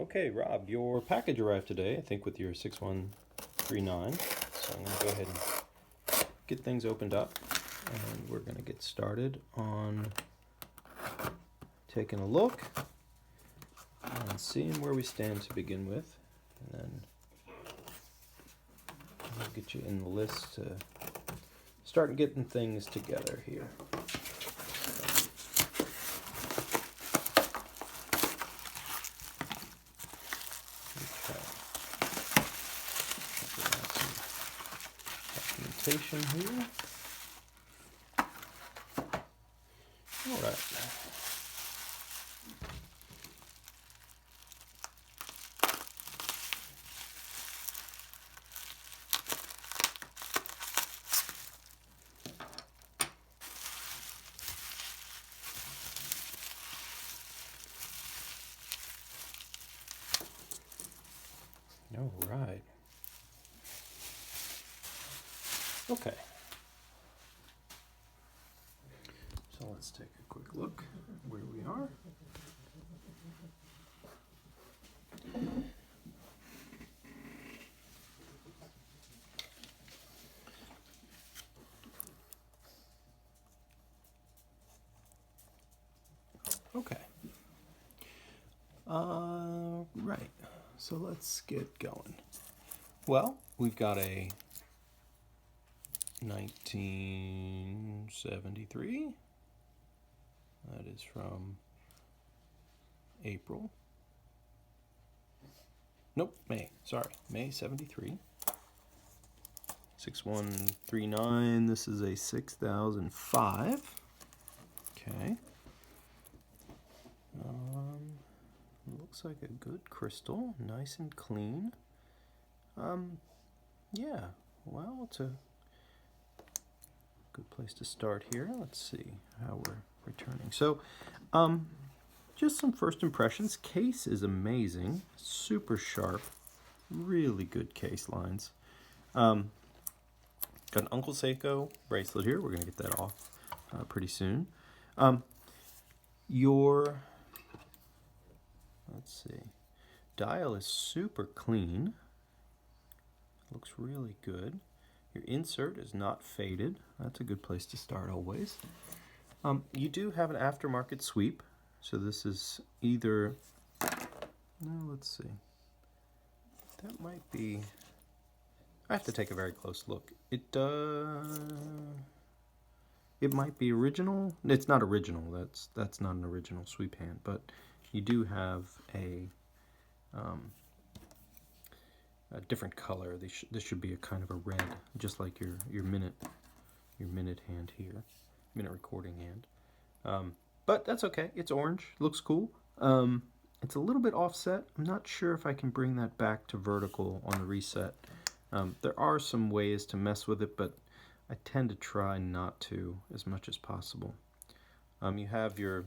Okay, Rob, your package arrived today, I think with your 6139. So I'm going to go ahead and get things opened up, and we're going to get started on taking a look and seeing where we stand to begin with, and then I'll get you in the list to start getting things together here. Here. All right. All right. Okay. So let's take a quick look where we are. Okay. Right. So let's get going. Well, we've got a 1973. That is from April. Nope, May. Sorry, May 73. 6139. This is a 6005. Okay. Looks like a good crystal, nice and clean. Yeah. Well, it's a good place to start here. Let's see how we're returning. So, just some first impressions. Case is amazing, super sharp, really good case lines. Got an Uncle Seiko bracelet here. We're gonna get that off pretty soon. Let's see, dial is super clean. Looks really good. Your insert is not faded. That's a good place to start always. You do have an aftermarket sweep. So this is either, no, let's see. That might be, I have to take a very close look. It might be original. It's not original. That's not an original sweep hand, but you do have a different color. This should be a kind of a red, just like your minute hand here, minute recording hand. But that's okay. It's orange. Looks cool. It's a little bit offset. I'm not sure if I can bring that back to vertical on the reset. There are some ways to mess with it, but I tend to try not to as much as possible. You have your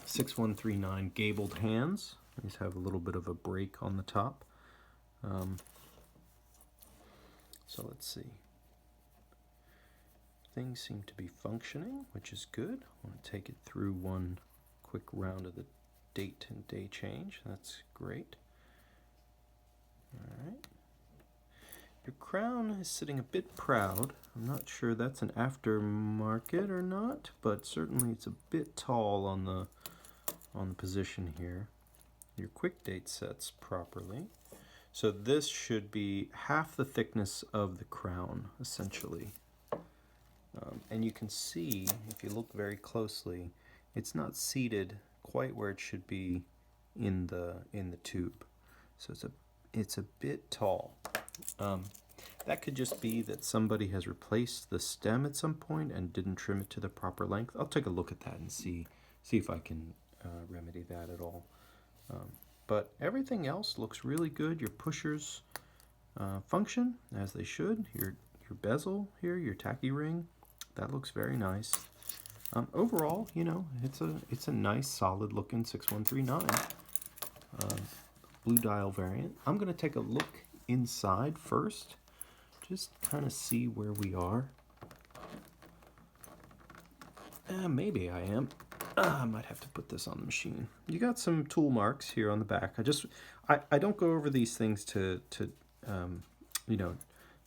6139 gabled hands. These have a little bit of a break on the top. So let's see. Things seem to be functioning, which is good. I want to take it through one quick round of the date and day change. That's great. All right. Your crown is sitting a bit proud. I'm not sure that's an aftermarket or not, but certainly it's a bit tall on the position here. Your quick date sets properly. So this should be half the thickness of the crown, essentially. And you can see, if you look very closely, it's not seated quite where it should be in the tube. So it's a bit tall. That could just be that somebody has replaced the stem at some point and didn't trim it to the proper length. I'll take a look at that and see if I can remedy that at all. But everything else looks really good. Your pushers function as they should. Your bezel here, your tacky ring, that looks very nice. Overall, you know, it's a nice, solid looking 6139 blue dial variant. I'm going to take a look inside first, just kind of see where we are. Maybe I am. I might have to put this on the machine. You got some tool marks here on the back. I don't go over these things to you know,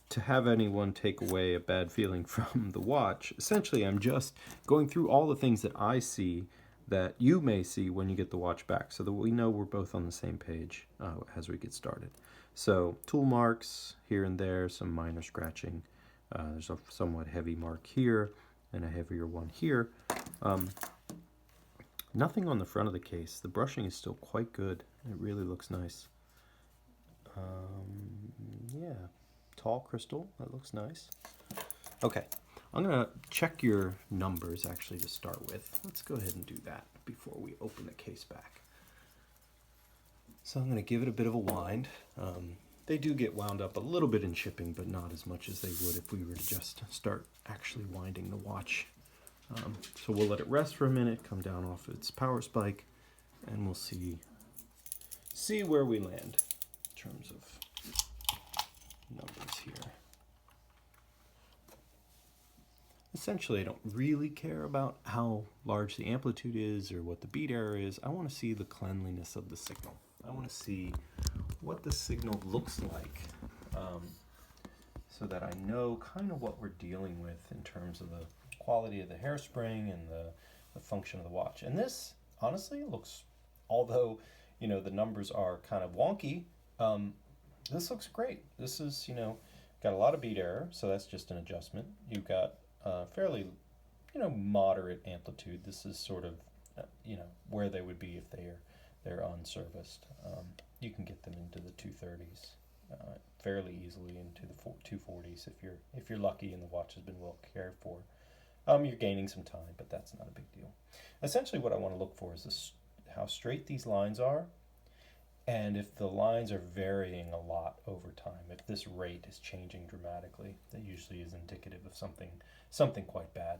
to have anyone take away a bad feeling from the watch. Essentially, I'm just going through all the things that I see that you may see when you get the watch back, so that we know we're both on the same page as we get started. So tool marks here and there, some minor scratching. There's a somewhat heavy mark here and a heavier one here. Nothing on the front of the case. The brushing is still quite good. It really looks nice. Yeah, tall crystal. That looks nice. Okay, I'm going to check your numbers actually to start with. Let's go ahead and do that before we open the case back. So I'm going to give it a bit of a wind. They do get wound up a little bit in shipping, but not as much as they would if we were to just start actually winding the watch. So we'll let it rest for a minute, come down off its power spike, and we'll see where we land in terms of numbers here. Essentially, I don't really care about how large the amplitude is or what the beat error is. I want to see the cleanliness of the signal. I want to see what the signal looks like, so that I know kind of what we're dealing with in terms of the quality of the hairspring and the function of the watch. And this, honestly, looks, although, you know, the numbers are kind of wonky, this looks great. This is, you know, got a lot of beat error, so that's just an adjustment. You've got fairly, you know, moderate amplitude. This is sort of, you know, where they would be if they're unserviced. You can get them into the 230s fairly easily, into the 240s if you're lucky and the watch has been well cared for. You're gaining some time, but that's not a big deal. Essentially, what I want to look for is how straight these lines are, and if the lines are varying a lot over time. If this rate is changing dramatically, that usually is indicative of something quite bad.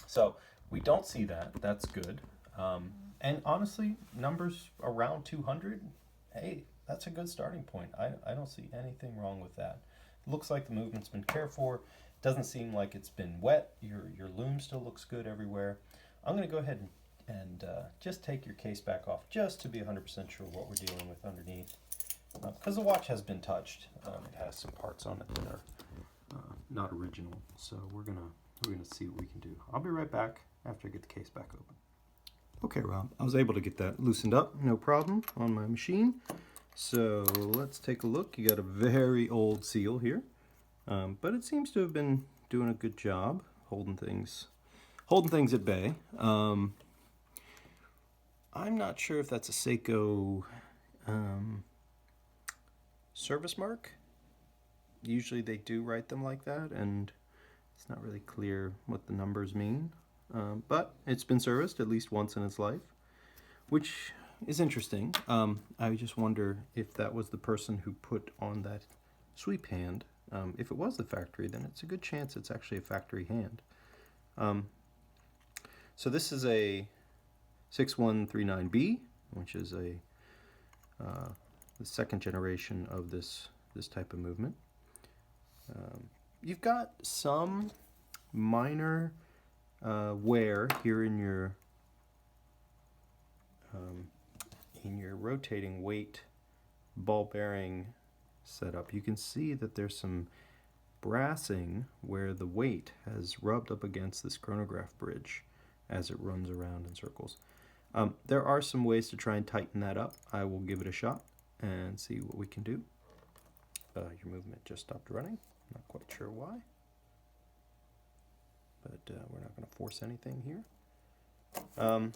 So we don't see that. That's good. And honestly, numbers around 200, hey, that's a good starting point. I don't see anything wrong with that. It looks like the movement's been cared for. Doesn't seem like it's been wet. Your loom still looks good everywhere. I'm going to go ahead and just take your case back off just to be 100% sure what we're dealing with underneath. Because the watch has been touched. It has some parts on it that are not original. So we're gonna see what we can do. I'll be right back after I get the case back open. Okay, Rob, I was able to get that loosened up, no problem, on my machine. So let's take a look. You got a very old seal here. But it seems to have been doing a good job holding things at bay. I'm not sure if that's a Seiko service mark. Usually they do write them like that, and it's not really clear what the numbers mean. But it's been serviced at least once in its life, which is interesting. I just wonder if that was the person who put on that sweep hand. If it was the factory, then it's a good chance it's actually a factory hand. So this is a 6139B, which is the second generation of this type of movement. You've got some minor wear here in your rotating weight ball bearing setup. You can see that there's some brassing where the weight has rubbed up against this chronograph bridge as it runs around in circles. There are some ways to try and tighten that up. I will give it a shot and see what we can do. Your movement just stopped running. Not quite sure why, but we're not going to force anything here.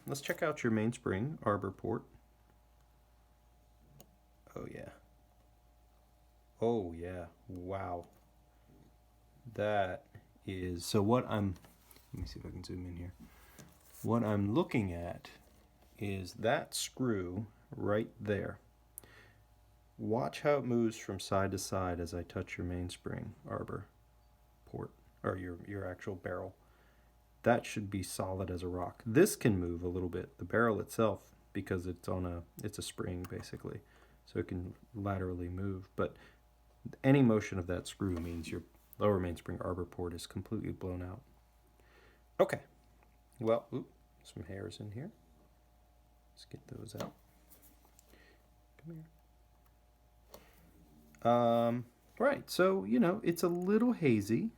Let's check out your mainspring arbor port. Oh yeah. Oh yeah, wow. That is, so what let me see if I can zoom in here. What I'm looking at is that screw right there. Watch how it moves from side to side as I touch your mainspring arbor port, or your actual barrel. That should be solid as a rock. This can move a little bit, the barrel itself, because it's a spring basically. So it can laterally move, but any motion of that screw means your lower mainspring arbor port is completely blown out. Okay, well, some hairs in here. Let's get those out. Come here. Right, so, you know, it's a little hazy.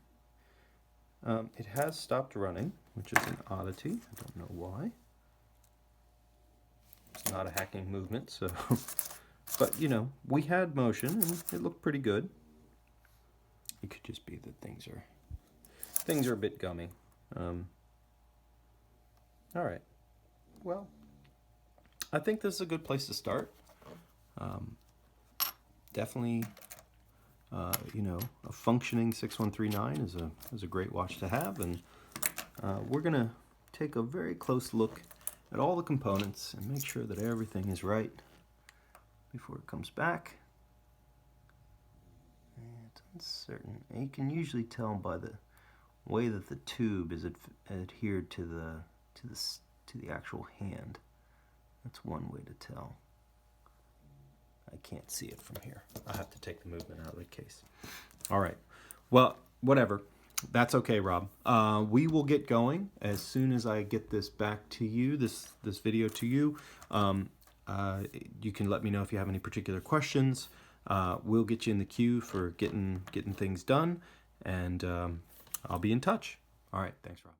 It has stopped running, which is an oddity. I don't know why. It's not a hacking movement, so... But, you know, we had motion, and it looked pretty good. It could just be that things are a bit gummy. All right. Well, I think this is a good place to start. Definitely, you know, a functioning 6139 is a great watch to have, and we're gonna take a very close look at all the components and make sure that everything is right before it comes back. It's uncertain. And you can usually tell by the way that the tube is adhered to the actual hand. That's one way to tell. I can't see it from here. I have to take the movement out of the case. All right. Well, whatever. That's okay, Rob. We will get going as soon as I get this back to you, this video to you. You can let me know if you have any particular questions. We'll get you in the queue for getting things done, and I'll be in touch. All right. Thanks, Rob.